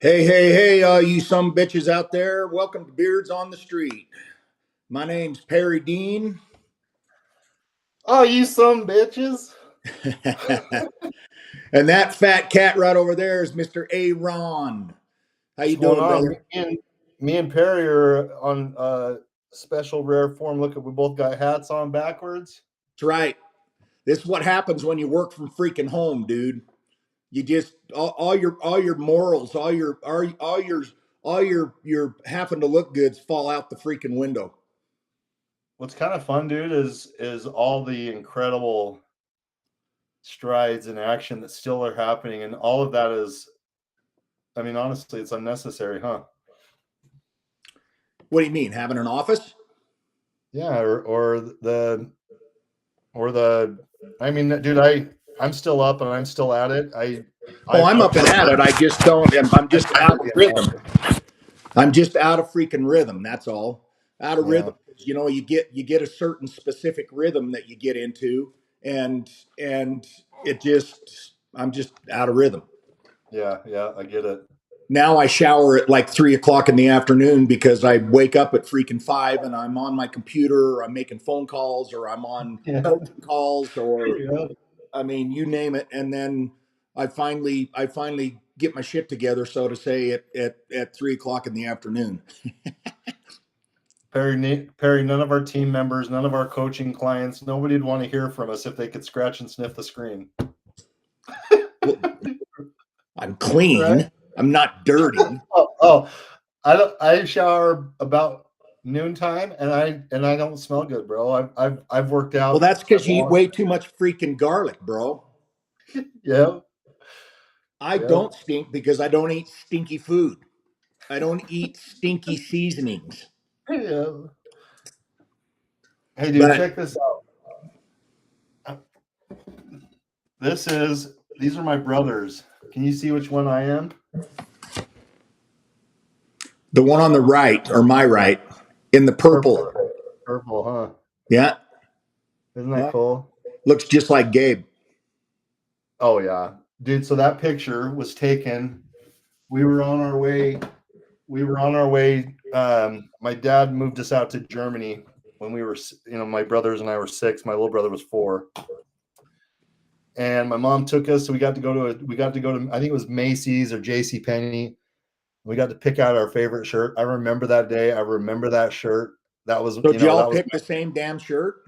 Hey, you some bitches out there. Welcome to Beards on the Street. My name's Parry Dean. Oh, you some bitches. And that fat cat right over there is Mr. Aaron. How What's you going doing, on? brother? Me and Parry are on special rare form. Look, we both got hats on backwards. That's right. This is what happens when you work from freaking home, dude. You just all your morals, all your having to look goods fall out the freaking window. What's kind of fun, dude, is all the incredible strides in action that still are happening, and all of that is, I mean, honestly, it's unnecessary, huh? What do you mean, having an office? Yeah, or the. I mean, dude, I'm still up and I'm still at it. Oh, I'm I've up and worked at for. it. I just don't. I'm I just feel out of you, rhythm. man. I'm just out of freaking rhythm. That's all. Out of Yeah, rhythm. You know, you get a certain specific rhythm that you get into, and it just I'm just out of rhythm. yeah, I get it. Now I shower at like 3 o'clock in the afternoon because I wake up at freaking 5 and I'm on my computer or I'm making phone calls or I'm on Yeah, coaching calls or yeah. I mean you name it. And then I finally get my shit together, so to say, at 3 o'clock in the afternoon. Perry, none of our team members, none of our coaching clients, nobody'd want to hear from us if they could scratch and sniff the screen. Well, I'm Right? clean. I'm not dirty. Oh, I shower about noontime and I don't smell good, bro. I've worked Well, out. that's because you eat way too much freaking garlic, bro. Yeah, I yeah, don't stink because I don't eat stinky food. I don't eat stinky seasonings. yeah. Hey, dude, But check this out. These are my brothers. Can you see which one I am? the one on the right, or my right, in the purple, Purple, purple, huh? yeah, Isn't that yeah, cool? looks just like Gabe. Oh yeah, dude. So that picture was taken. We were on our way. We were on our way. My dad moved us out to Germany when we were, my brothers and I were 6. My little brother was 4, and my mom took us. So we got to go to, I think it was Macy's or J.C. Penney. We got to pick out our favorite shirt. I remember that day. I remember that shirt. That was, So did y'all that was pick the same damn shirt?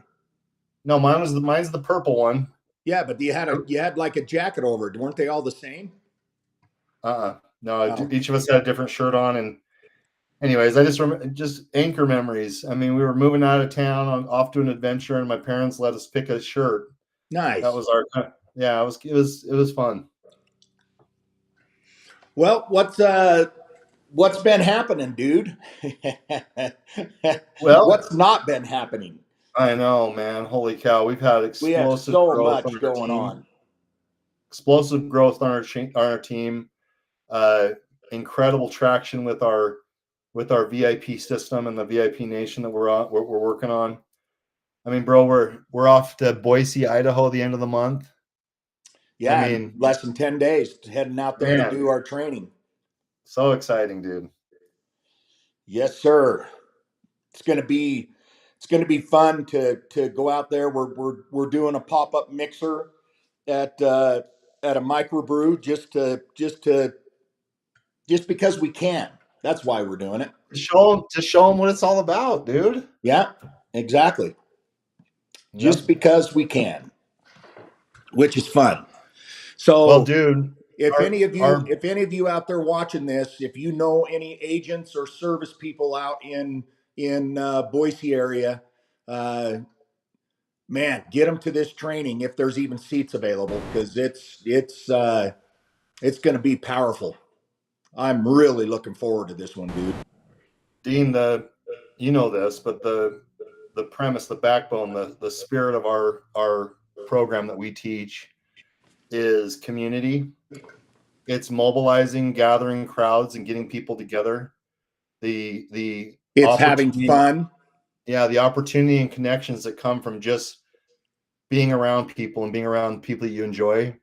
no, mine's the purple one. Yeah, but you had like a jacket over it. Weren't they all the same? No, Oh, each of us had a different shirt on, and anyways, I just remember just anchor memories. I mean, we were moving out of town off to an adventure, and my parents let us pick a shirt. That nice. was our, yeah. It was fun. Well, what's been happening, dude? Well, What's not been happening? I know, man. Holy cow, we've had We have explosive so growth on much our going team. on. Explosive growth on our team. Uh, Incredible traction with our VIP system and the VIP Nation that we're working on. I mean, bro, we're off to Boise, Idaho, the end of the month. I Yeah, in mean, less than 10 days, heading out there to man, do our training. so exciting, dude. Yes, sir. It's gonna be it's gonna be fun to go out there. We're doing a pop up mixer at at a microbrew just because we can. That's why we're doing it. To show them what it's all about, dude. Yeah, exactly. Yep. Just because we can, which is fun. Well, So dude, if our any of you our if any of you out there watching this, if you know any agents or service people out in Boise area, uh, man, get them to this training if there's even seats available, because it's going to be powerful. I'm really looking forward to this one, dude. Dean, you know this, but the premise, the backbone, the spirit of our program that we teach is community. It's mobilizing, gathering crowds, and getting people together. The It's having opportunity, fun. yeah, the opportunity and connections that come from just being around people and being around people that you enjoy.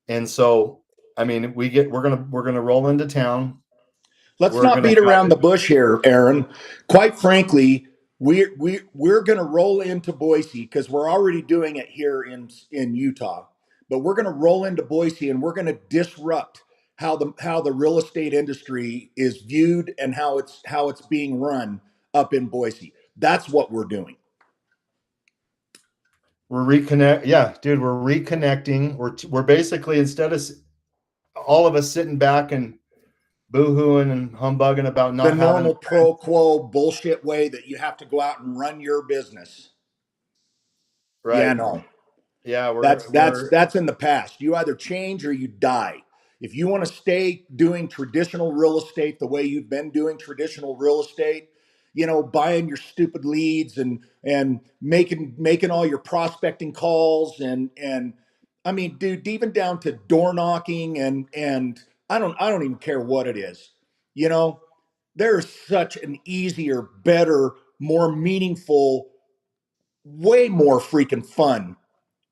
And so I mean, we're gonna roll into town. Let's We're not gonna beat have around the bush here, Aaron. Quite frankly, we're going to roll into Boise because we're already doing it here in Utah. But we're going to roll into Boise and we're going to disrupt how the real estate industry is viewed and how it's being run up in Boise. That's what we're doing. we're reconnect. Yeah, dude, we're reconnecting. We're basically, instead of all of us sitting back and boohooing and humbugging about The not having normal pro quo bullshit way that you have to go out and run your business. Yeah, right. no. Yeah, That's we're that's we're that's in the past. You either change or you die. If you want to stay doing traditional real estate the way you've been doing traditional real estate, buying your stupid leads and making all your prospecting calls and I mean, dude, even down to door knocking and I don't even care what it is. You know, there's such an easier, better, more meaningful, way more freaking fun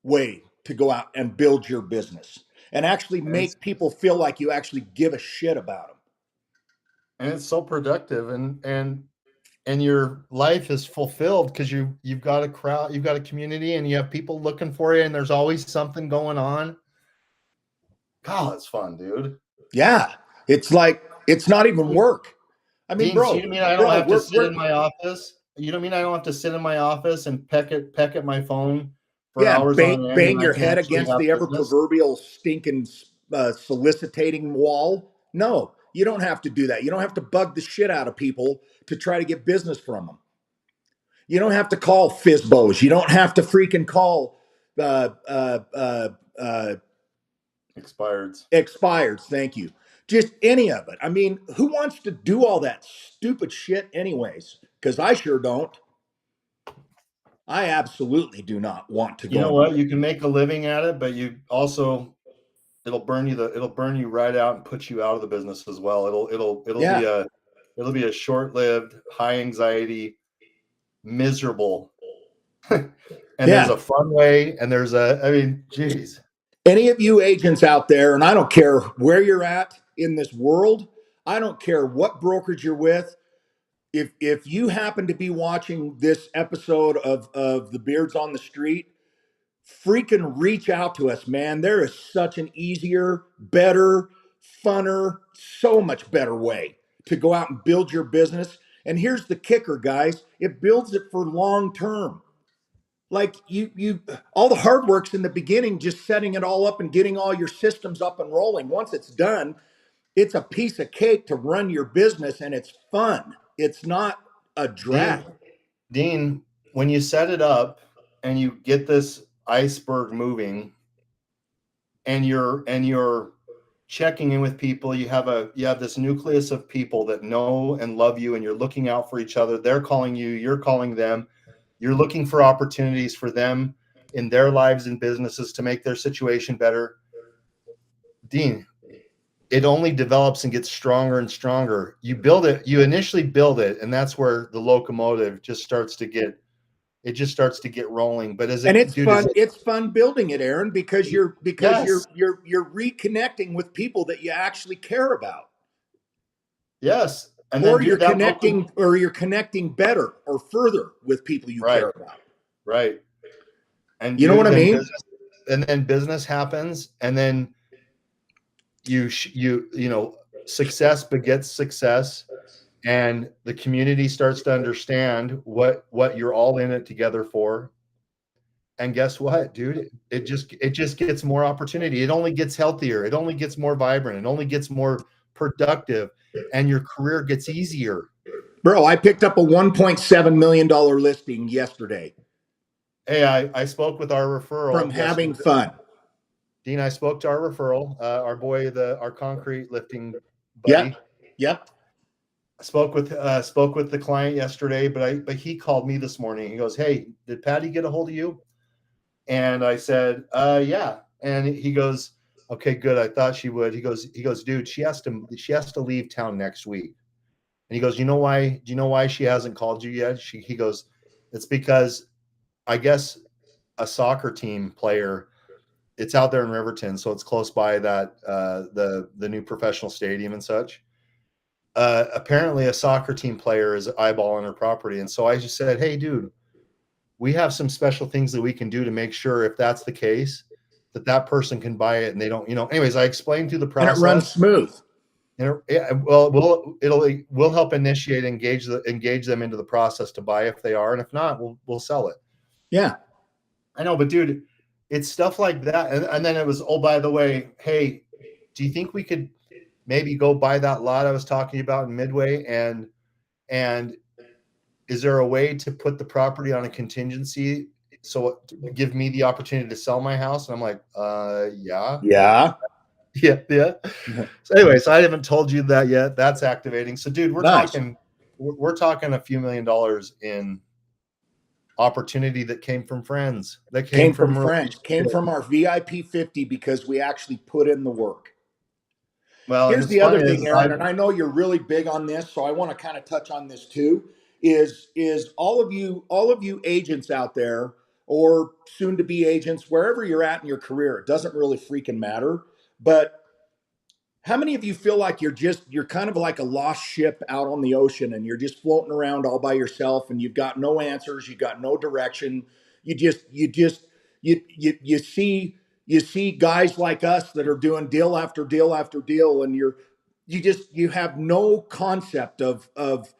way to go out and build your business and actually and it's make people feel like you actually give a shit about them. and it's so productive, and your life is fulfilled because you've got a crowd, you've got a community, and you have people looking for you, and there's always something going on. God, it's fun, dude. Yeah, it's like it's not even work. I mean, Dean, so bro, you mean I don't bro, have to we're sit we're in my office? You don't mean I don't have to sit in my office and peck at my phone for yeah, hours bang on end, and bang I your can head actually against have the ever business? proverbial stinking soliciting wall. No, you don't have to do that. You don't have to bug the shit out of people to try to get business from them. You don't have to call Fizbos. You don't have to freaking call uh, uh, uh, uh, Expireds. expires. Thank you. Just any of it. I mean, who wants to do all that stupid shit, anyways? Because I sure don't. I absolutely do not want to You go know and do what? it. You can make a living at it, but you also it'll burn you right out and put you out of the business as well. Yeah, It'll be a short-lived, high anxiety, miserable. And there's yeah. a fun way, and there's a, I mean, geez. Any of you agents out there, and I don't care where you're at in this world, I don't care what brokerage you're with. If you happen to be watching this episode of the Beards on the Street, freaking reach out to us, man. There is such an easier, better, funner, so much better way to go out and build your business. And here's the kicker, guys, it builds it for long term. Like you all the hard work's in the beginning, just setting it all up and getting all your systems up and rolling. Once it's done, it's a piece of cake to run your business and it's fun. It's not a drag. Dean, Dean, when you set it up and you get this iceberg moving, and you're checking in with people, you have this nucleus of people that know and love you, and you're looking out for each other. They're calling you, you're calling them. You're looking for opportunities for them in their lives and businesses to make their situation better. Dean, it only develops and gets stronger and stronger. You initially build it, and that's where the locomotive just starts to get rolling. But And it's is fun. it, It's fun building it, Aaron, because you're because yes, you're you're you're reconnecting with people that you actually care about, yes. And then, or you're dude, that local, connecting, or you're connecting better or further with people you right, care about. right. And You know what dude, I mean? then business happens, and then you know, success begets success, and the community starts to understand what you're all in it together for. And guess what, dude? It just gets more opportunity. It only gets healthier. It only gets more vibrant. It only gets more productive, and your career gets easier. Bro, I picked up a $1.7 million listing yesterday Hey, I spoke with our from referral having yesterday. fun. Dean, I spoke to our referral, our boy, our concrete lifting Yep. buddy. Yep. Spoke with the client yesterday, but he called me this morning. He goes, "Hey, did Patty get a hold of you?" And I said, "Yeah." And he goes, "Okay, good. I thought she would." He goes, "Dude, she has to leave town next week." And he goes, "You know why? Do you know why she hasn't called you yet?" He goes, "It's because I guess a soccer team player It's out there in Riverton, so it's close by that the new professional stadium and such. Apparently, a soccer team player is eyeballing her property, and so I just said, "Hey, dude, we have some special things that we can do to make sure if that's the case, that person can buy it and they don't, you know." Anyways, I explained through the And it runs process. smooth. And yeah, well, we'll help initiate, engage them into the process to buy if they are, and if not, we'll sell it. Yeah. I know, but dude, it's stuff like that. And then it was, oh, by the way, hey, do you think we could maybe go buy that lot I was talking about in Midway? And is there a way to put the property on a contingency so give me the opportunity to sell my house? And I'm like, yeah. Yeah. Yeah. So anyway, so I haven't told you that yet. That's activating. So dude, Nice. we're talking a few $1,000,000 in opportunity that came from friends, that came Came from from friends, came relationships. from our VIP 50 because we actually put in the work. Well, and Here's it's the other funny thing, is Aaron, and I know you're really big on this, so I want to kind of touch on this too. Is all of you agents out there, or soon to be agents, wherever you're at in your career, it doesn't really freaking matter. But how many of you feel like you're kind of like a lost ship out on the ocean and you're just floating around all by yourself and you've got no answers, you've got no direction. You see guys like us that are doing deal after deal after deal, and you have no concept of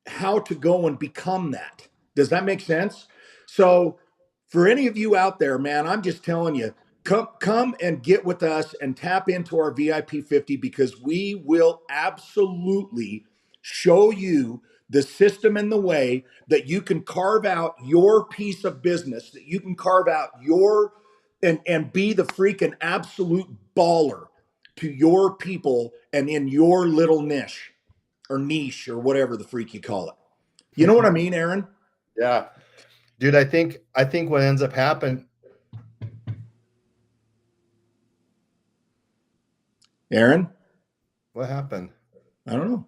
how to go and become that. Does that make sense? So, for any of you out there, man, I'm just telling you, come and get with us and tap into our VIP 50, because we will absolutely show you the system and the way that you can carve out your piece of business, that you can carve out your and be the freaking absolute baller to your people and in your little niche or whatever the freak you call it. You know what I mean, Aaron? yeah, dude. I think what ends up happening. Aaron? What happened? I don't know.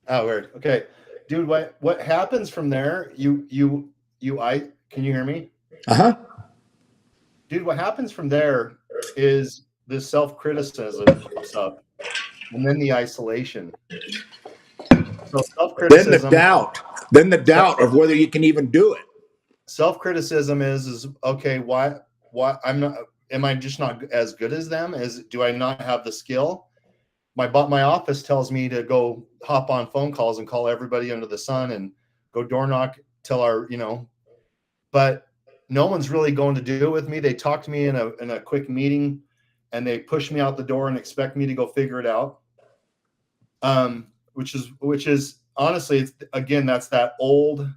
Oh, weird. Okay, dude. What happens from there? I can you hear me, Uh-huh. dude? What happens from there is this self criticism pops up, and then the isolation. So self Then the criticism. doubt. Then the doubt of whether you can even do it. Self criticism is okay. Why I'm not? Am I just not as good as them? Do I not have the skill? My office tells me to go hop on phone calls and call everybody under the sun and go door knock till but no one's really going to do it with me. They talk to me in a quick meeting and they push me out the door and expect me to go figure it out. Which is honestly, it's again, that's that old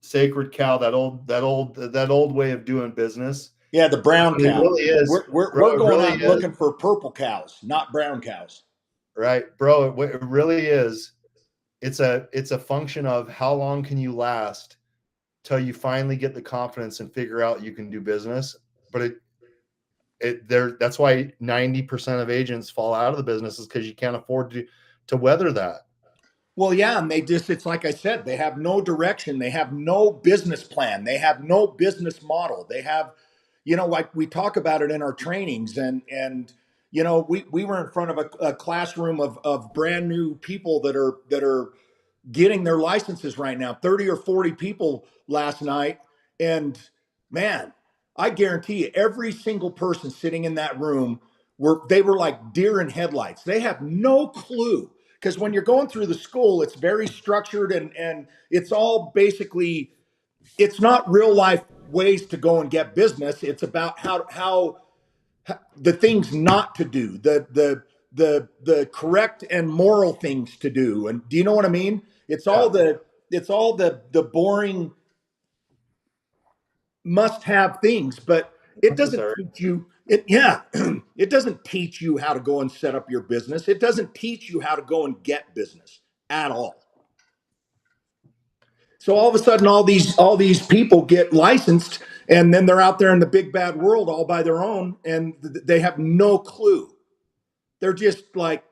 sacred cow, that old way of doing business. Yeah, the brown It cow. really is, bro. We're It going really out is, looking for purple cows, not brown cows. right, bro. It really is. It's a function of how long can you last till you finally get the confidence and figure out you can do business. But that's why 90% of agents fall out of the business, is because you can't afford to weather that. Well, yeah, and it's like I said, they have no direction. They have no business plan. They have no business model. They have, like we talk about it in our trainings, and we were in front of a classroom of brand new people that are getting their licenses right now, 30 or 40 people last night. And man, I guarantee you, every single person sitting in that room they were like deer in headlights. They have no clue. Because when you're going through the school, it's very structured, and it's all basically, it's not real life ways to go and get business. It's about how the things not to do, the correct and moral things to do. And do you know what I mean? Yeah, It's all the boring must have things, but it doesn't necessary. teach you it. Yeah, it doesn't teach you how to go and set up your business. It doesn't teach you how to go and get business at all. So all of a sudden, all these people get licensed, and then they're out there in the big bad world all by their own, and they have no clue. They're just like,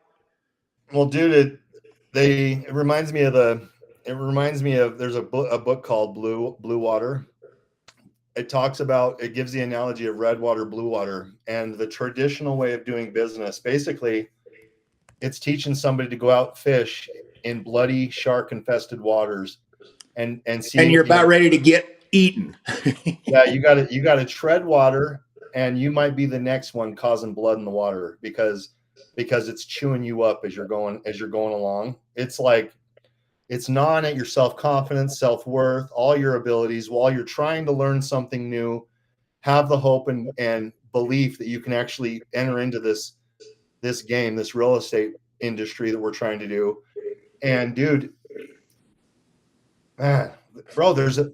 Well, dude, it reminds me of there's a book called Blue Water. it talks about, it gives the analogy of red water, blue water, and the traditional way of doing business. Basically, it's teaching somebody to go out fish in bloody shark infested waters and And see, you're about ready to get eaten. yeah, you gotta tread water, and you might be the next one causing blood in the water because it's chewing you up as you're going along. It's like it's gnawing at your self-confidence, self-worth, all your abilities while you're trying to learn something new. Have the hope and belief that you can actually enter into this game, this real estate industry that we're trying to do. And dude, man, bro, there's a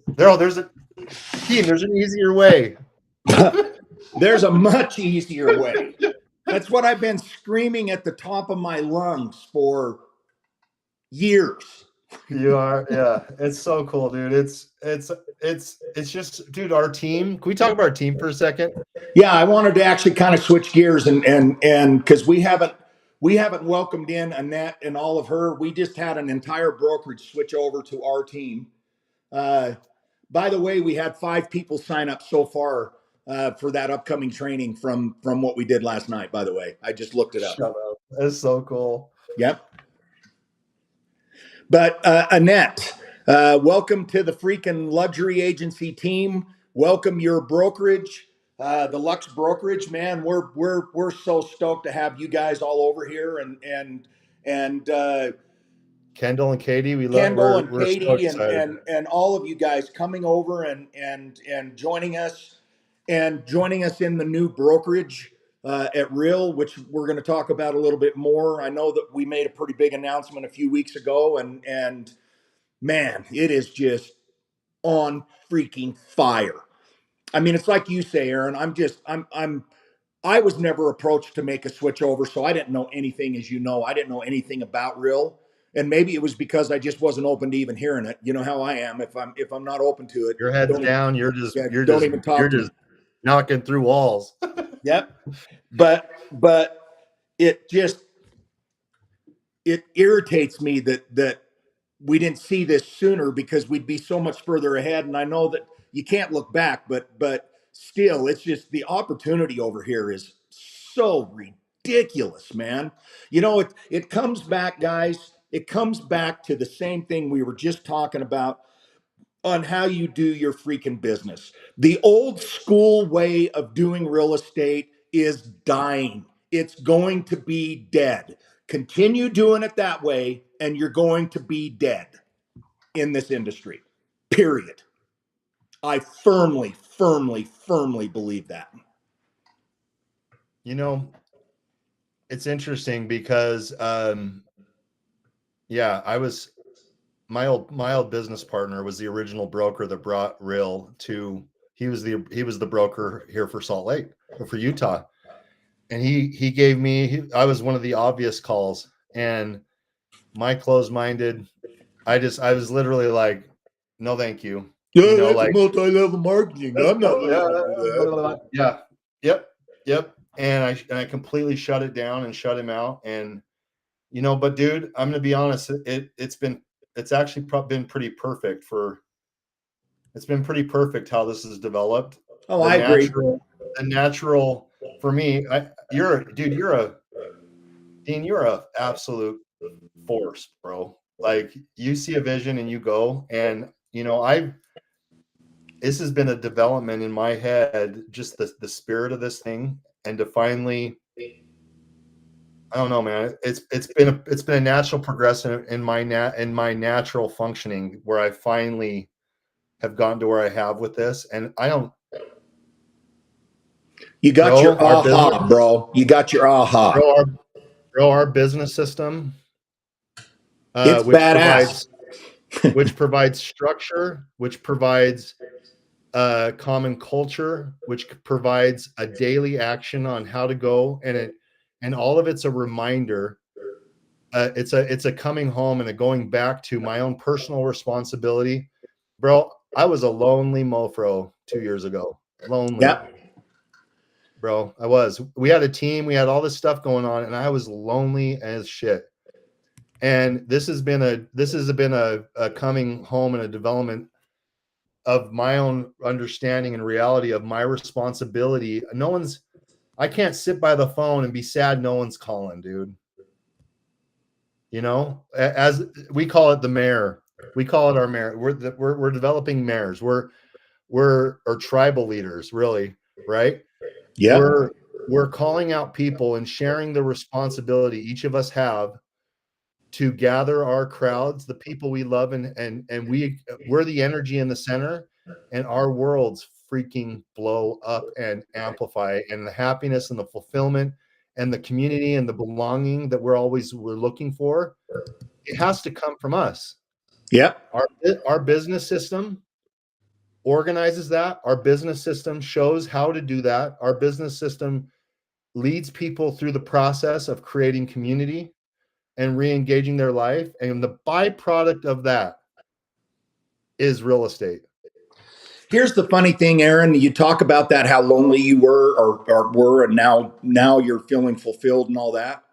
Keen, there's an easier way. There's a much easier way. That's what I've been screaming at the top of my lungs for years. You are, yeah. It's so cool, dude. It's just, dude, our team. Can we talk about our team for a second? Yeah, I wanted to actually kind of switch gears and because we haven't welcomed in Annette and all of her. We just had an entire brokerage switch over to our team. Uh, by the way, we had 5 people sign up so far for that upcoming training from what we did last night. By the way, I just looked it up. Shut up. That's so cool. Yep. But Annette, welcome to the freaking luxury agency team. Welcome your brokerage, the Lux Brokerage. Man, we're so stoked to have you guys all over here, and Kendall and Katie, Kendall and we're so Katie excited. and all of you guys coming over and joining us in the new brokerage at Real, which we're going to talk about a little bit more. I know that we made a pretty big announcement a few weeks ago, and man, it is just on freaking fire. I mean, it's like you say, Aaron. I was never approached to make a switch over, so I didn't know anything. As you know, I didn't know anything about Real, and maybe it was because I just wasn't open to even hearing it. You know how I am. If I'm not open to it, Your head's don't even, down. yeah, don't even You're talk to me. just knocking through walls. Yep. But it just it irritates me that we didn't see this sooner because we'd be so much further ahead. And I know that you can't look back, but still, it's just the opportunity over here is so ridiculous, man. You know, it comes back, guys. It comes back to the same thing we were just talking about on how you do your freaking business. The old school way of doing real estate is dying. It's going to be dead. Continue doing it that way, and you're going to be dead in this industry. Period. I firmly, firmly, firmly believe that. You know, it's interesting because yeah, my old business partner was the original broker that brought Real to, he was the broker here for Salt Lake or for Utah. And he gave me, I was one of the obvious calls, and my closed-minded, I was literally like, no, thank you. You Yeah, know, that's a like, multi-level marketing. let's I'm not go. looking to do that. Yeah. Yep. Yep. And I completely shut it down and shut him out. And, you know, but dude, I'm gonna be honest, it's actually been pretty perfect it's been pretty perfect how this has developed. Oh, The I agree. natural for me, Dean, you're a absolute force, bro. Like, you see a vision and you go. And you know, this has been a development in my head, just the spirit of this thing, and to finally, I don't know, man. It's been a natural progression in my natural functioning, where I finally have gotten to where I have with this. And I don't, You got bro, your aha, bro. You got your aha. bro, our, our business system, It's which badass. provides structure, which provides common culture, which provides a daily action on how to go, and all of it's a reminder. It's a coming home and a going back to my own personal responsibility, bro. I was a lonely mofro 2 years ago, lonely, Yep. bro. I was. We had a team, we had all this stuff going on, and I was lonely as shit. And this has been a coming home and a development of my own understanding and reality of my responsibility. I can't sit by the phone and be sad no one's calling, dude. You know, as we call it, the mayor. We call it our mayor. We're developing mayors. We're or tribal leaders, really, right? Yep. We're calling out people and sharing the responsibility each of us have to gather our crowds, the people we love, and we're the energy in the center, and our worlds freaking blow up and amplify, and the happiness and the fulfillment and the community and the belonging that we're looking for, it has to come from us. Yep. Our business system organizes that. Our business system shows how to do that. Our business system leads people through the process of creating community and re-engaging their life. And the byproduct of that is real estate. Here's the funny thing, Aaron. You talk about that, how lonely you were or were, and now you're feeling fulfilled and all that.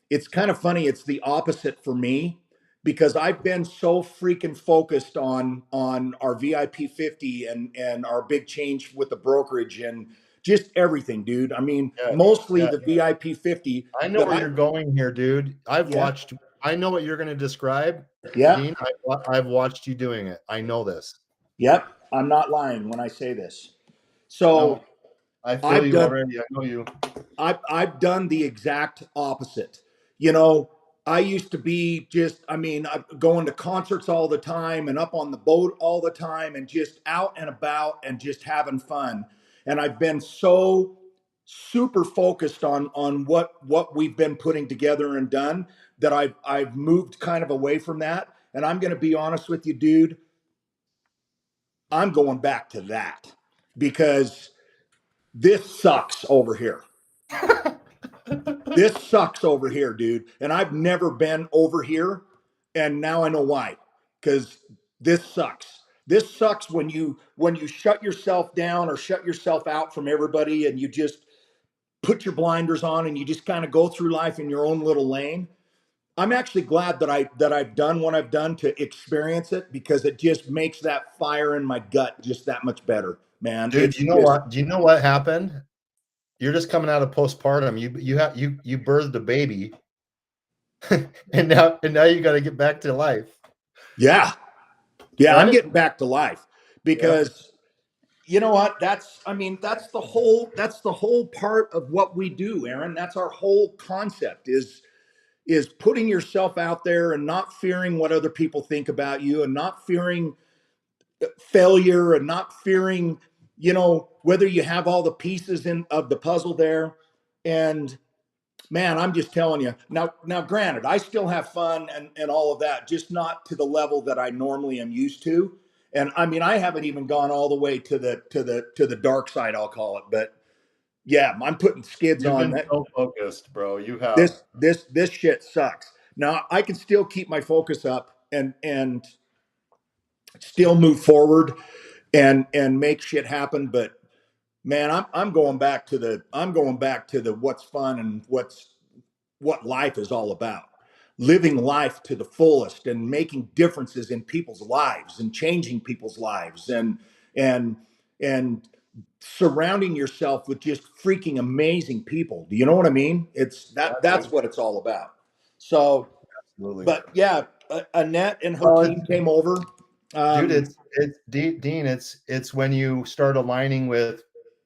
It's kind of funny. It's the opposite for me because I've been so freaking focused on our VIP 50 and our big change with the brokerage and just everything, dude. I mean, Yeah, mostly yeah. the VIP 50 I know that where you're going here, dude. yeah, I know what you're going to describe, yeah, Dean. I've watched you doing it. I know this. yep. I'm not lying when I say this. So No, I feel I've you done already. I know you. I've done the exact opposite. You know, I used to be just, I mean, I'm going to concerts all the time and up on the boat all the time and just out and about and just having fun. And I've been so super focused on what we've been putting together and done that I've moved kind of away from that. And I'm going to be honest with you, dude, I'm going back to that because this sucks over here. This sucks over here, dude. And I've never been over here. And now I know why. Because this sucks. This sucks when you shut yourself down or shut yourself out from everybody and you just put your blinders on and you just kind of go through life in your own little lane. I'm actually glad that I've done what I've done to experience it because it just makes that fire in my gut just that much better, man. Dude, It's you know just what? Do you know what happened? You're just coming out of postpartum. You birthed a baby, and now you got to get back to life, yeah. Yeah, I'm right? getting back to life Yeah. because you know what? I mean, that's the whole part of what we do, Aaron. That's our whole concept is putting yourself out there and not fearing what other people think about you and not fearing failure and not fearing, whether you have all the pieces in of the puzzle there. And man, I'm just telling you. Now granted, I still have fun and all of that, just not to the level that I normally am used to. And I mean, I haven't even gone all the way to the dark side, I'll call it. But yeah, I'm putting skids You've on been that. so focused, bro. You have. This shit sucks. Now I can still keep my focus up and still move forward and make shit happen. But man, I'm going back to the what's fun and what life is all about. Living life to the fullest and making differences in people's lives and changing people's lives and and surrounding yourself with just freaking amazing people. Do you know what I mean? It's Yeah, that's dude. what it's all about. So, Absolutely. but yeah, Annette and her Well, team came over. dude, Um, Dean. It's when you start aligning with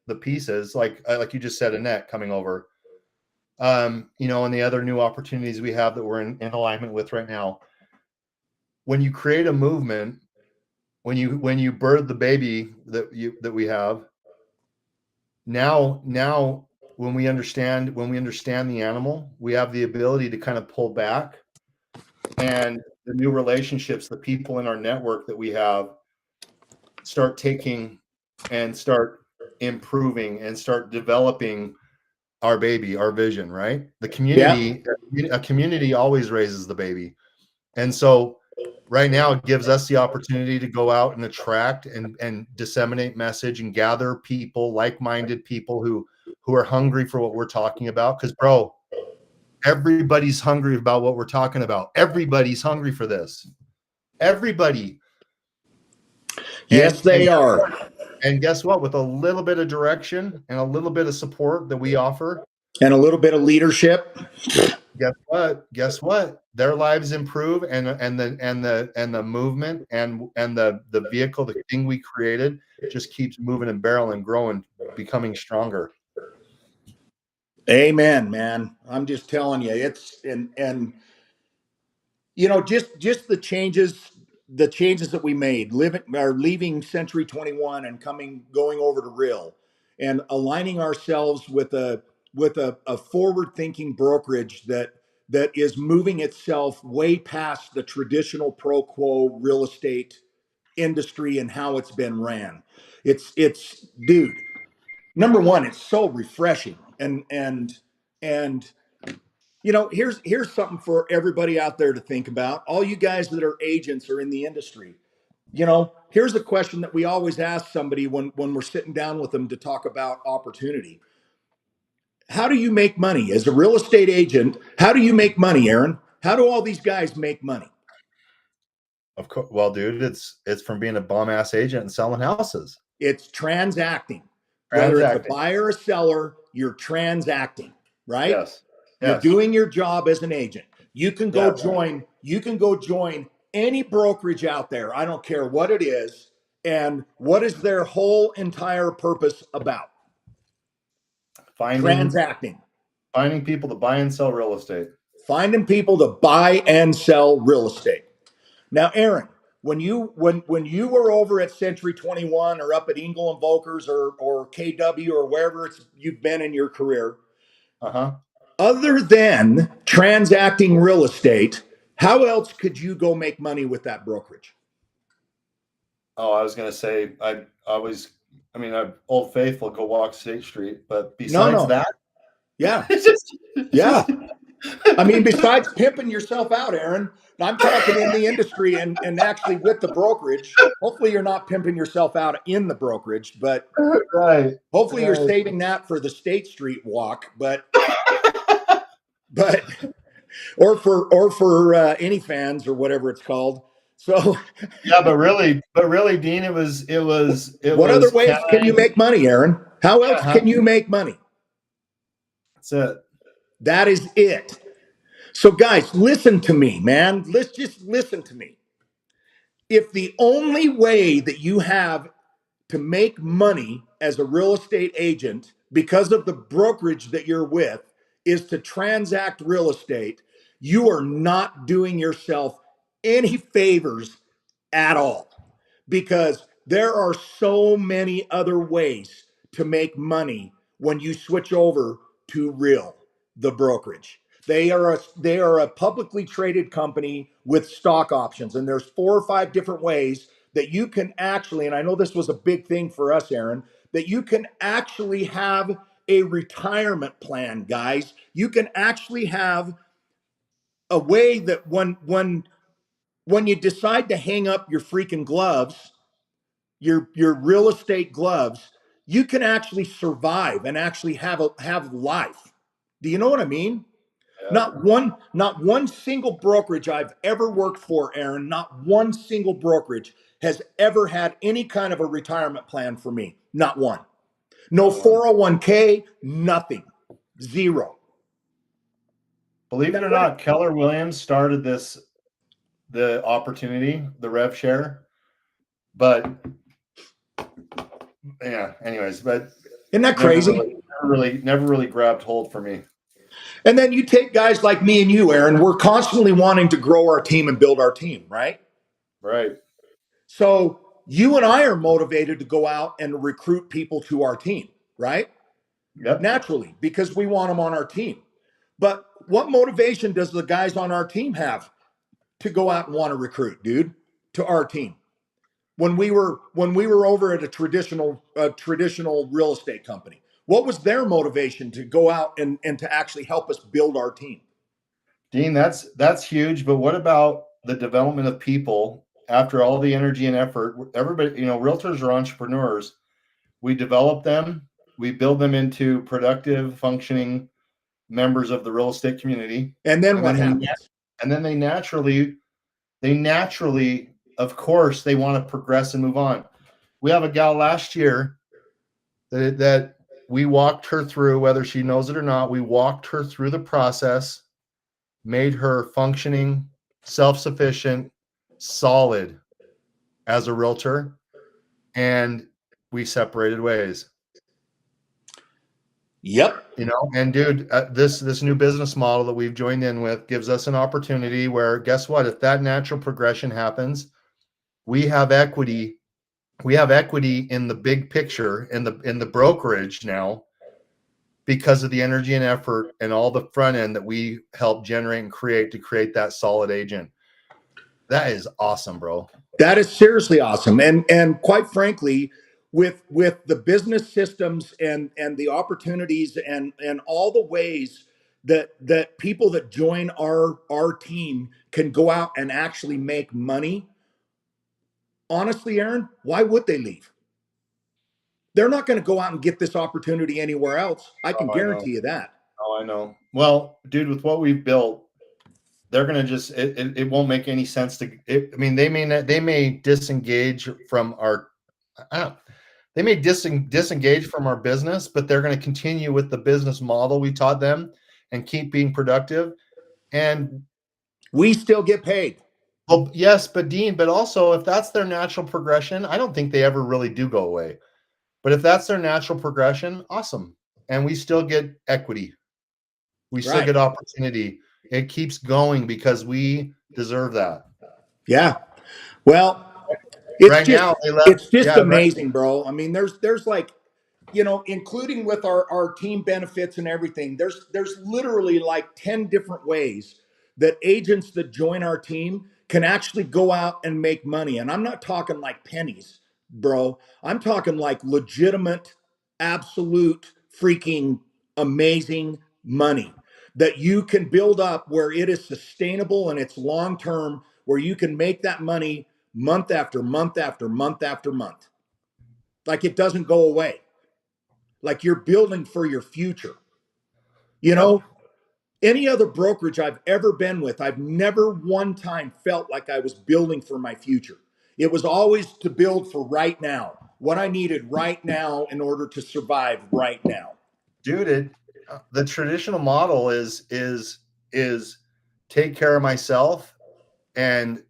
the pieces, like you just said, Annette coming over. And the other new opportunities we have that we're in alignment with right now. When you create a movement, when you birth the baby that we have, now when we understand the animal, we have the ability to kind of pull back, and the new relationships, the people in our network that we have, start taking and start improving and start developing our baby, our vision, right? yeah, A community always raises the baby. And so right now it gives us the opportunity to go out and attract and disseminate message and gather people, like-minded people who are hungry for what we're talking about. Because, bro, everybody's hungry about what we're talking about. Everybody's hungry for this. Everybody. Yes, they and are. and guess what? With a little bit of direction and a little bit of support that we offer, And a little bit of leadership. guess what? Guess what? Their lives improve, and the movement and the vehicle, the thing we created, just keeps moving and barreling, growing, becoming stronger. Amen, man. I'm just telling you, it's and you know, just the changes that we made, living or leaving Century 21 and going over to Real and aligning ourselves with a forward thinking brokerage that is moving itself way past the traditional pro quo real estate industry and how it's been ran. It's dude, number one, it's so refreshing and you know, here's something for everybody out there to think about. All you guys that are agents or in the industry, you know, here's a question that we always ask somebody when we're sitting down with them to talk about opportunity. How do you make money as a real estate agent? How do you make money, Aaron? How do all these guys make money? Of course, well, dude, it's from being a bomb ass agent and selling houses, It's transacting. Whether it's a transacting. buyer or a seller, you're transacting, right? Yes, You're yes, doing your job as an agent. yes. You can go join any brokerage out there. I don't care what it is. And what is their whole entire purpose about? Finding Transacting. finding people to buy and sell real estate. Finding people to buy and sell real estate. Now, Aaron, when you were over at Century 21 or up at Engel and Volkers or KW or wherever you've been in your career, Uh-huh. other than transacting real estate, how else could you go make money with that brokerage? Oh, I was gonna say I always, I mean, I'm Old Faithful, go walk State Street, but No, besides no. that, Yeah. it's Yeah. just I mean, besides pimping yourself out, Aaron, I'm talking in the industry and actually with the brokerage. Hopefully you're not pimping yourself out in the brokerage, but right, hopefully you're right. saving that for the State Street walk, but or for any fans or whatever it's called. So Yeah, but really, Dean, it what other was can ways can you I? make money, Aaron? How Yeah, else can you make money? that's it. That is it. So, guys, listen to me, man. Let's just listen to me. If the only way that you have to make money as a real estate agent because of the brokerage that you're with is to transact real estate, you are not doing yourself any favors at all because there are so many other ways to make money when you switch over to Real, the brokerage. They are a publicly traded company with stock options, and there's 4 or 5 different ways that you can actually, and I know this was a big thing for us, Aaron, that you can actually have a retirement plan, guys. You can actually have a way that when you decide to hang up your freaking gloves, your real estate gloves, you can actually survive and actually have life. Do you know what I mean? Yeah. Not one single brokerage I've ever worked for, Aaron, not one single brokerage has ever had any kind of a retirement plan for me. Not one. No Not one. 401k, nothing. Zero. Believe Now, it or what? not, Keller Williams started the opportunity, the rev share, but yeah. Anyways, but Isn't that never crazy? really, never really grabbed hold for me. And then you take guys like me and you, Aaron, we're constantly wanting to grow our team and build our team, right? Right. So you and I are motivated to go out and recruit people to our team, right? Yep. Naturally, because we want them on our team. But what motivation does the guys on our team have to go out and want to recruit, dude, to our team? When we were over at a traditional real estate company, what was their motivation to go out and to actually help us build our team? Dean, that's huge. But what about the development of people after all the energy and effort? Everybody, realtors are entrepreneurs. We develop them, we build them into productive, functioning members of the real estate community, And then and what then happens? they naturally, of course, they want to progress and move on. we have a gal last year that we walked her through, whether she knows it or not, we walked her through the process, made her functioning, self-sufficient, solid as a realtor, and we separated ways. Yep. You know, and dude, this new business model that we've joined in with gives us an opportunity where, guess what? If that natural progression happens, we have equity. We have equity in the big picture, in the brokerage now, because of the energy and effort and all the front end that we help generate and create to create that solid agent. That is awesome, bro. That is seriously awesome. And quite frankly, with the business systems and the opportunities and all the ways that people that join our team can go out and actually make money, honestly, Aaron, why would they leave? They're not going to go out and get this opportunity anywhere else. I can Oh, I know. guarantee you that. Oh, I know. Well, dude, with what we've built, they're gonna just it won't make any sense to. I mean, they may disengage from our. I don't, they may disengage from our business, but they're going to continue with the business model we taught them and keep being productive. And We still get paid. well, yes, but Dean, but also if that's their natural progression, I don't think they ever really do go away. But if that's their natural progression, awesome. And we still get equity. We still Right. get opportunity. It keeps going because we deserve that. Yeah. Well, it's Right just now, they left. it's just Yeah, right. amazing, bro. I mean, there's like, including with our team benefits and everything, there's literally like 10 different ways that agents that join our team can actually go out and make money. And I'm not talking like pennies, bro. I'm talking like legitimate, absolute freaking amazing money that you can build up where it is sustainable and it's long term, where you can make that money month after month after month after month. Like it doesn't go away. Like you're building for your future. You Yep. know, any other brokerage I've ever been with, I've never one time felt like I was building for my future. It was always to build for right now, what I needed right now in order to survive right now. Dude, the traditional model is take care of myself and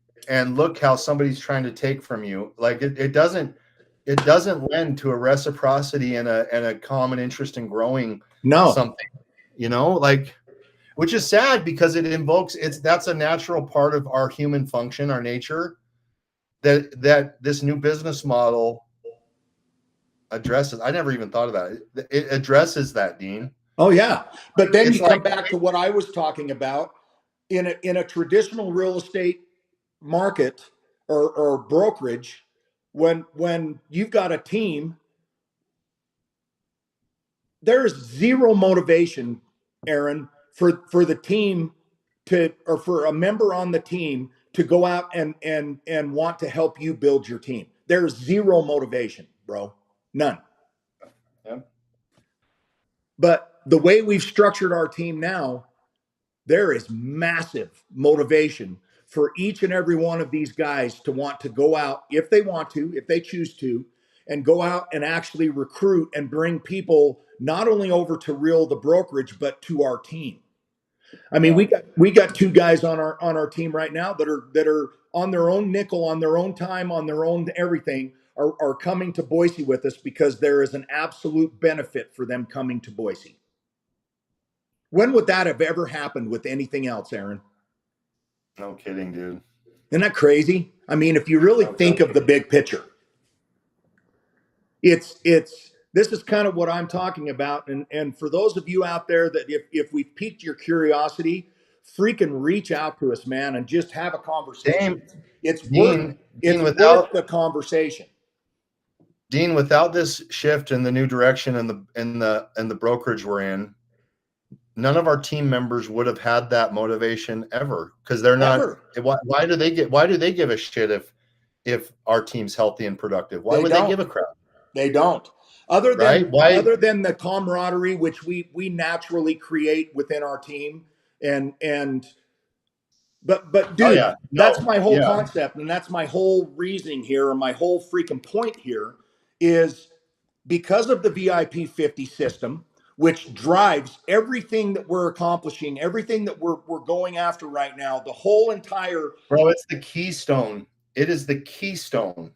look how somebody's trying to take from you. Like it doesn't lend to a reciprocity and a common interest in growing No, something, like, which is sad because it invokes that's a natural part of our human function, our nature, that this new business model addresses. I never even thought about it. It addresses that, Dean. oh yeah. But then It's you come like, back to what I was talking about in a traditional real estate market or brokerage. When you've got a team, there's zero motivation, Aaron, for the team to, or for a member on the team to go out and want to help you build your team. There's zero motivation, bro. None. yeah, But the way we've structured our team now, there is massive motivation for each and every one of these guys to want to go out, if they want to, if they choose to, and go out and actually recruit and bring people not only over to Real the brokerage, but to our team. I mean, yeah. we got two guys on our team right now that are on their own nickel, on their own time, on their own everything, are coming to Boise with us because there is an absolute benefit for them coming to Boise. When would that have ever happened with anything else, Aaron? No kidding, dude. Isn't that crazy? I mean, if you really No think of the big picture, it's this is kind of what I'm talking about. And for those of you out there that if we've piqued your curiosity, freaking reach out to us, man, and just have a conversation. Same, It's worth Dean. it's Dean, worth the conversation. without this shift in the new direction and the brokerage we're in, none of our team members would have had that motivation ever, because they're not. Ever. Why do they give a shit if our team's healthy and productive? Why They would they don't. give a crap? They don't. Other than Right? Why? other than the camaraderie which we naturally create within our team, and but Oh dude, yeah. that's No. my whole Yeah. concept, and that's my whole reasoning here, or my whole freaking point here is because of the VIP 50 system, which drives everything that we're accomplishing, everything that we're going after right now, the whole entire. Bro, it's the keystone. It is the keystone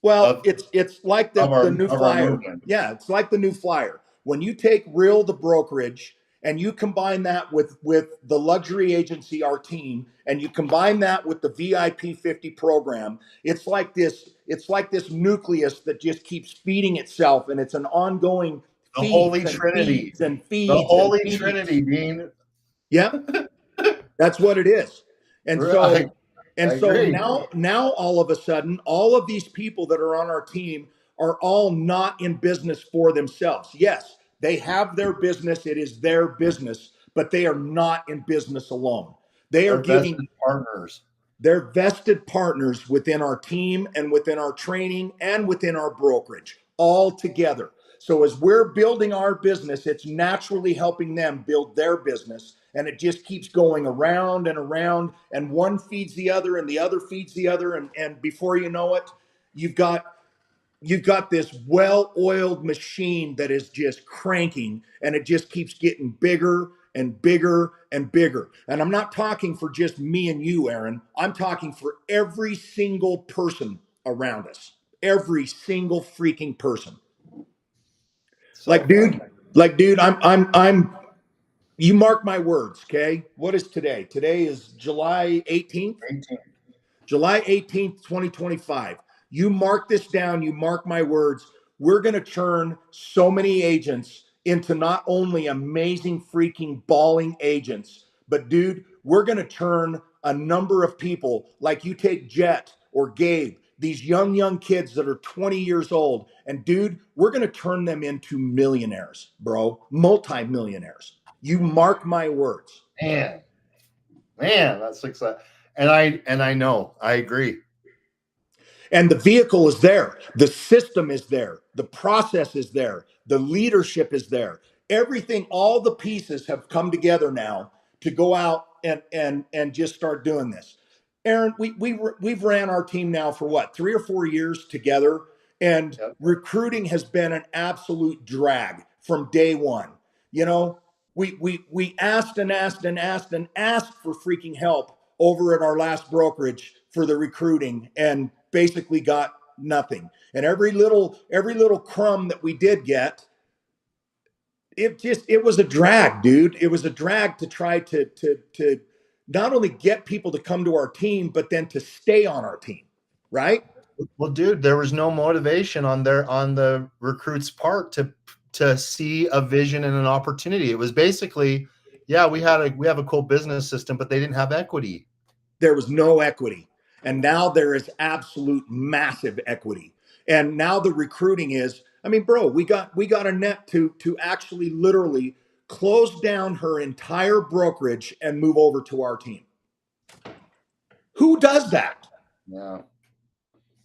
Well, of it's like the new of our flyer. movement. Yeah, it's like the new flyer. When you take Real the brokerage and you combine that with the luxury agency, our team, and you combine that with the VIP 50 program, it's like this nucleus that just keeps feeding itself, and it's an ongoing The Holy feeds and Trinity. feeds and The feeds and Holy feeds. Trinity, Dean. Yep, that's what it is. And I, so I and so agree. now all of a sudden, all of these people that are on our team are all not in business for themselves. Yes, they have their business, it is their business, but they are not in business alone. They are They're giving vested partners. they're vested partners within our team and within our training and within our brokerage, all together. So as we're building our business, it's naturally helping them build their business. And it just keeps going around and around, and one feeds the other, and the other feeds the other. And before you know it, you've got you've got this well-oiled machine that is just cranking, and it just keeps getting bigger and bigger and bigger. And I'm not talking for just me and you, Aaron. I'm talking for every single person around us. Every single freaking person. So Like, dude, fun. I'm you mark my words, okay? What is today? Today is July 18th. 18. July 18th, 2025. You mark this down, you mark my words. We're going to turn so many agents into not only amazing freaking balling agents, but dude, we're going to turn a number of people like you take Jet or Gabe, these young kids that are 20 years old. And dude, we're going to turn them into millionaires, bro, multimillionaires. You mark my words. Man, man, that's success. And I know, I agree. And the vehicle is there. The system is there. The process is there. The leadership is there. Everything, all the pieces have come together now to go out and just start doing this. Aaron, we've ran our team now for what, 3 or 4 years together, and Yep. recruiting has been an absolute drag from day one. You know, we asked and asked and asked and asked for freaking help over at our last brokerage for the recruiting, and basically got nothing. And every little crumb that we did get, it was a drag, dude. It was a drag to try to not only get people to come to our team, but then to stay on our team, right? Well, dude, there was no motivation on the recruit's part to see a vision and an opportunity. It was basically, yeah, we have a cool business system, but they didn't have equity. There was no equity. And now there is absolute massive equity. And now the recruiting is, I mean, bro, we got a net to actually literally close down her entire brokerage and move over to our team. Who does that? Yeah.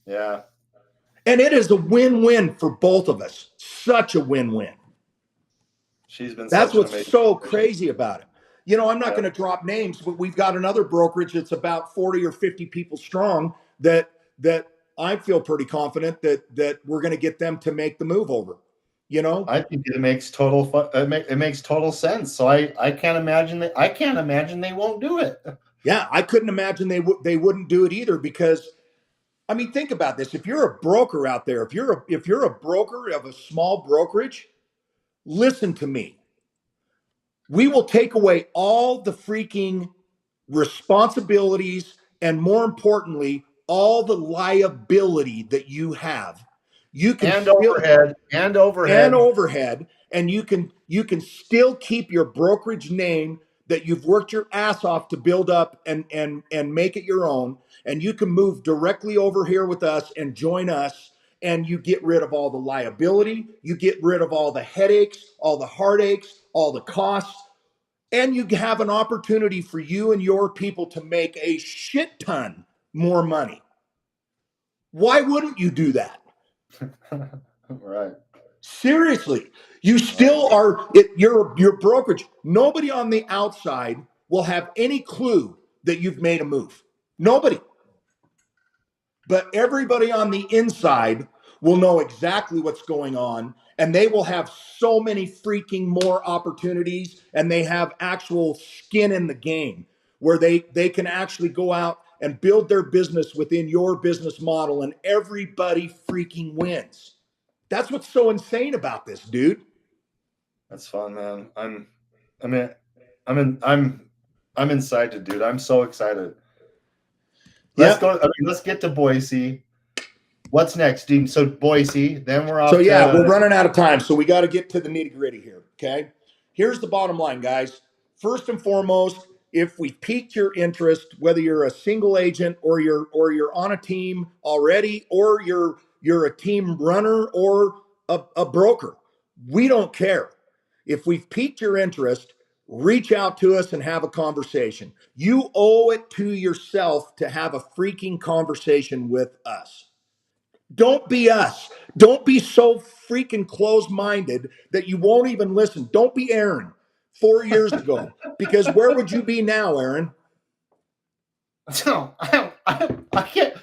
Yeah. And it is a win-win for both of us. Such a win-win. She's been That's such an what's amazing so addition. crazy about it. You know, I'm not Yeah. going to drop names, but we've got another brokerage that's about 40 or 50 people strong that I feel pretty confident that we're going to get them to make the move over. You know? I think it makes it makes total sense. So I can't imagine they won't do it. Yeah, I couldn't imagine they wouldn't do it either, because I mean, think about this. If you're a broker out there, if you're a broker of a small brokerage, listen to me. We will take away all the freaking responsibilities, and more importantly, all the liability that you have. You can And still overhead, and and overhead. overhead, and you can still keep your brokerage name that you've worked your ass off to build up and make it your own, and you can move directly over here with us and join us, and you get rid of all the liability, you get rid of all the headaches, all the heartaches, all the costs, and you have an opportunity for you and your people to make a shit ton more money. Why wouldn't you do that? Right. Seriously, you Right. still are it, your brokerage. Nobody on the outside will have any clue that you've made a move. Nobody. But everybody on the inside will know exactly what's going on, and they will have so many freaking more opportunities, and they have actual skin in the game where they can actually go out and build their business within your business model, and everybody freaking wins. That's what's so insane about this, dude. That's fun, man. I mean, I'm excited, dude. I'm so excited. Let's Yep. go. I mean, let's get to Boise. What's next, Dean? So Boise, then we're So off yeah, to we're running out of time, so we got to get to the nitty gritty here. Okay, here's the bottom line, guys. First and foremost, if we piqued your interest, whether you're a single agent or you're on a team already, or you're a team runner or a broker, we don't care. If we've piqued your interest, reach out to us and have a conversation. You owe it to yourself to have a freaking conversation with us. Don't be us. Don't be so freaking close minded that you won't even listen. Don't be Aaron 4 years ago, because where would you be now, Aaron? No, I can't.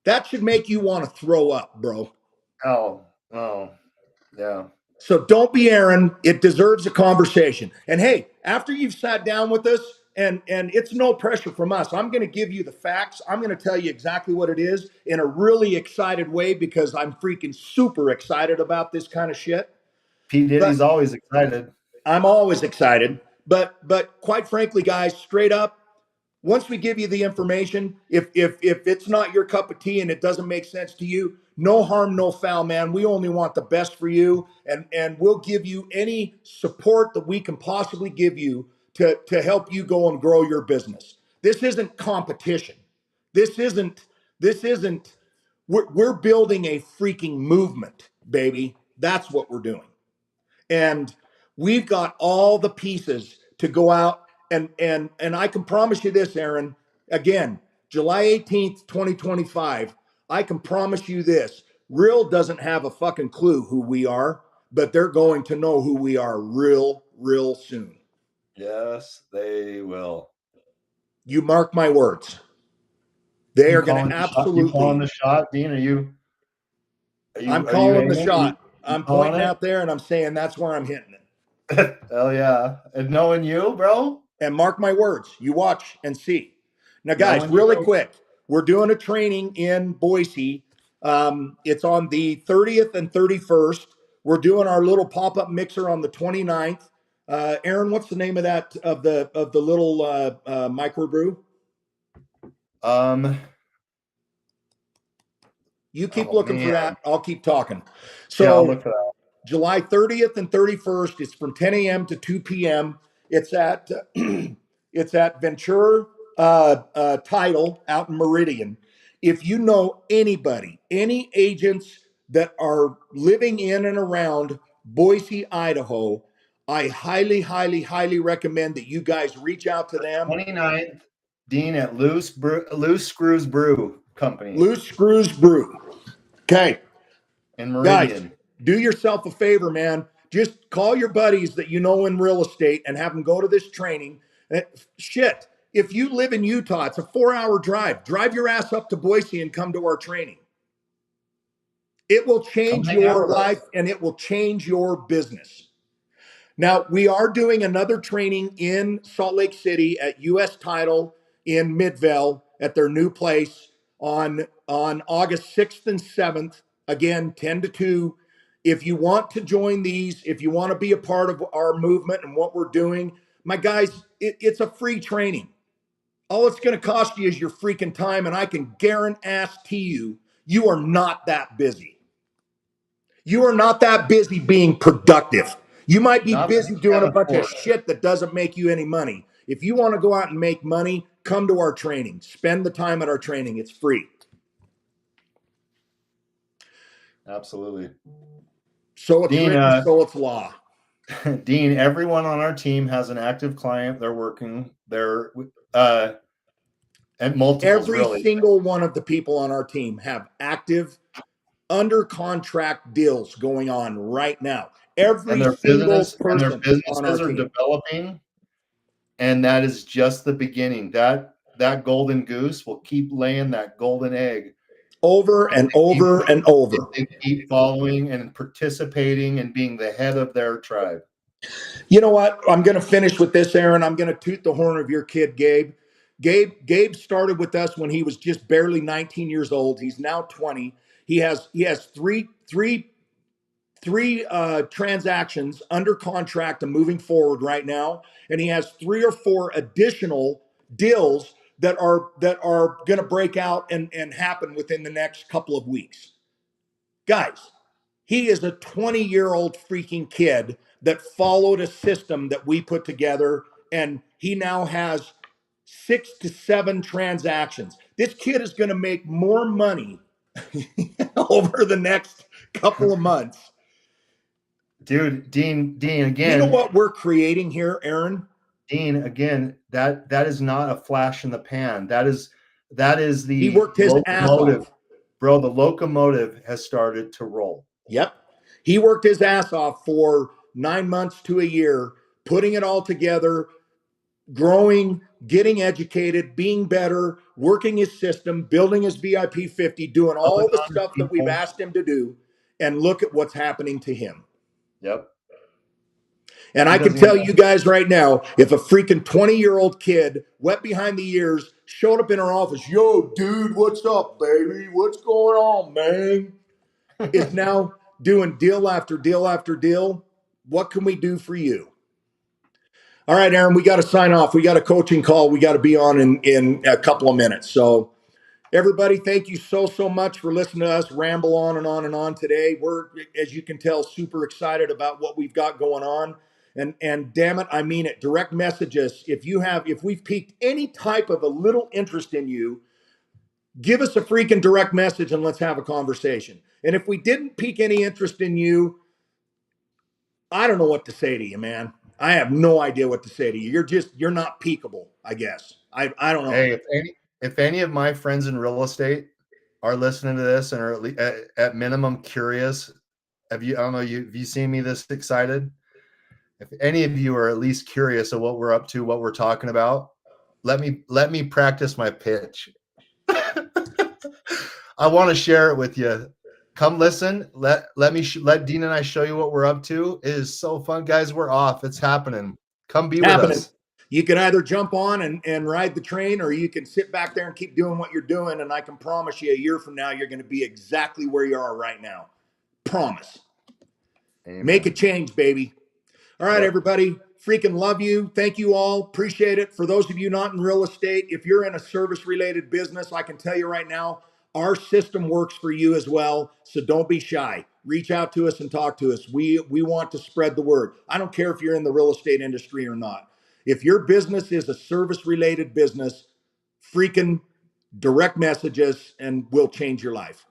That should make you want to throw up, bro. Oh, yeah. So don't be Aaron. It deserves a conversation. And hey, after you've sat down with us, and it's no pressure from us, I'm going to give you the facts. I'm going to tell you exactly what it is in a really excited way, because I'm freaking super excited about this kind of shit. P. But Diddy's always excited. I'm always excited. But quite frankly, guys, straight up, once we give you the information, if it's not your cup of tea and it doesn't make sense to you, no harm, no foul, man. We only want the best for you, and we'll give you any support that we can possibly give you to help you go and grow your business. This isn't competition. This isn't this isn't we're building a freaking movement, baby. That's what we're doing. And we've got all the pieces to go out, and I can promise you this, Aaron. Again, July 18th, 2025. I can promise you this. Real doesn't have a fucking clue who we are, but they're going to know who we are real soon. Yes, they will. You mark my words. They You are going calling to the shot? You calling absolutely. the shot, Dean? I'm Are you calling the aiming? shot. You I'm calling pointing out there and I'm saying that's where I'm hitting it. it? Hell yeah! And knowing you, bro, And mark my words, you watch and see. Now, guys, knowing really you, quick, we're doing a training in Boise. It's on the 30th and 31st. We're doing our little pop-up mixer on the 29th. Aaron, what's the name of that of the little microbrew? um, You keep oh looking for man, that. I'll keep talking. yeah, I'll So look for that. July 30th and 31st. It's from 10 a.m. to 2 p.m. It's at it's at Ventura Title out in Meridian. If you know anybody, any agents that are living in and around Boise, Idaho, I highly recommend that you guys reach out to them. 29th, Dean at Loose Screws Brew Company Loose Screws Brew. Okay. in Guys, Meridian. do yourself a favor, man. Just call your buddies that you know in real estate and have them go to this training. Eh, Shit, if you live in Utah, it's a 4 hour drive. Drive your ass up to Boise and come to our training. It will Come change hang out your with us. life and it will change your business. Now, we are doing another training in Salt Lake City at US Title in Midvale at their new place on August 6th and 7th, again 10 to 2. If you want to join these, if you want to be a part of our movement and what we're doing, my guys, it's a free training. All it's going to cost you is your freaking time, and I can guarantee you are not that busy. You are not that busy being productive. You might be Not that busy we doing a can't bunch of afford. shit that doesn't make you any money. If you want to go out and make money, come to our training. Spend the time at our training. It's free. Absolutely, So it's Dean. written, so it's law. Dean, everyone on our team has an active client. They're working. They're uh, and multiples Every really, single one of the people on our team have active under contract deals going on right now. and Every their single their person on our businesses are team. developing, and that is just the beginning. That golden goose will keep laying that golden egg. over and Keep, over and over. they keep following and participating and being the head of their tribe. You know what? I'm going to finish with this, Aaron. I'm going to toot the horn of your kid, Gabe. Gabe started with us when he was just barely 19 years old. He's now 20. He has three transactions under contract and moving forward right now, and he has 3 or 4 additional deals that are going to break out and happen within the next couple of weeks. Guys, he is a 20-year-old freaking kid that followed a system that we put together, and he now has 6 to 7 transactions. This kid is going to make more money over the next couple of months. Dude, Dean You know again, what we're creating here, Aaron? Dean again. That is not a flash in the pan. That is He the worked his ass locomotive, off. bro. The locomotive has started to roll. Yep. He worked his ass off for 9 months to a year, putting it all together, growing, getting educated, being better, working his system, building his VIP 50, doing Loving all the on the stuff that we've people. asked him to do. And look at what's happening to him. Yep. And He I can doesn't even tell you guys right now, if a freaking 20-year-old kid, wet behind the ears, showed up in our office, yo, dude, what's up, baby? What's going on, man? Is now doing deal after deal after deal. What can we do for you? All right, Aaron, we got to sign off. We got a coaching call we got to be on in a couple of minutes. So, everybody, thank you so much for listening to us ramble on and on and on today. We're, as you can tell, super excited about what we've got going on. And damn it, I mean it. Direct message us if we've piqued any type of a little interest in you. Give us a freaking direct message and let's have a conversation. And if we didn't pique any interest in you, I don't know what to say to you, man. I have no idea what to say to you. You're not peakable, I guess. I don't know. Hey, if any of my friends in real estate are listening to this and are at minimum curious, have you seen me this excited? If any of you are at least curious of what we're up to, what we're talking about, let me practice my pitch. I want to share it with you. Come listen. Let Dean and I show you what we're up to. It is so fun, guys. We're off. It's happening. Come be with Happening. us. You can either jump on and ride the train, or you can sit back there and keep doing what you're doing. And I can promise you, a year from now, you're going to be exactly where you are right now. Promise. Amen. Make a change, baby. All right, Yep. everybody. Freaking love you. Thank you all. Appreciate it. For those of you not in real estate, if you're in a service related business, I can tell you right now, our system works for you as well. So don't be shy. Reach out to us and talk to us. We want to spread the word. I don't care if you're in the real estate industry or not. If your business is a service related business, freaking direct message us and we'll change your life.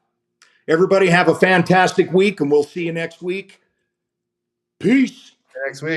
Everybody have a fantastic week and we'll see you next week. Peace. Next week.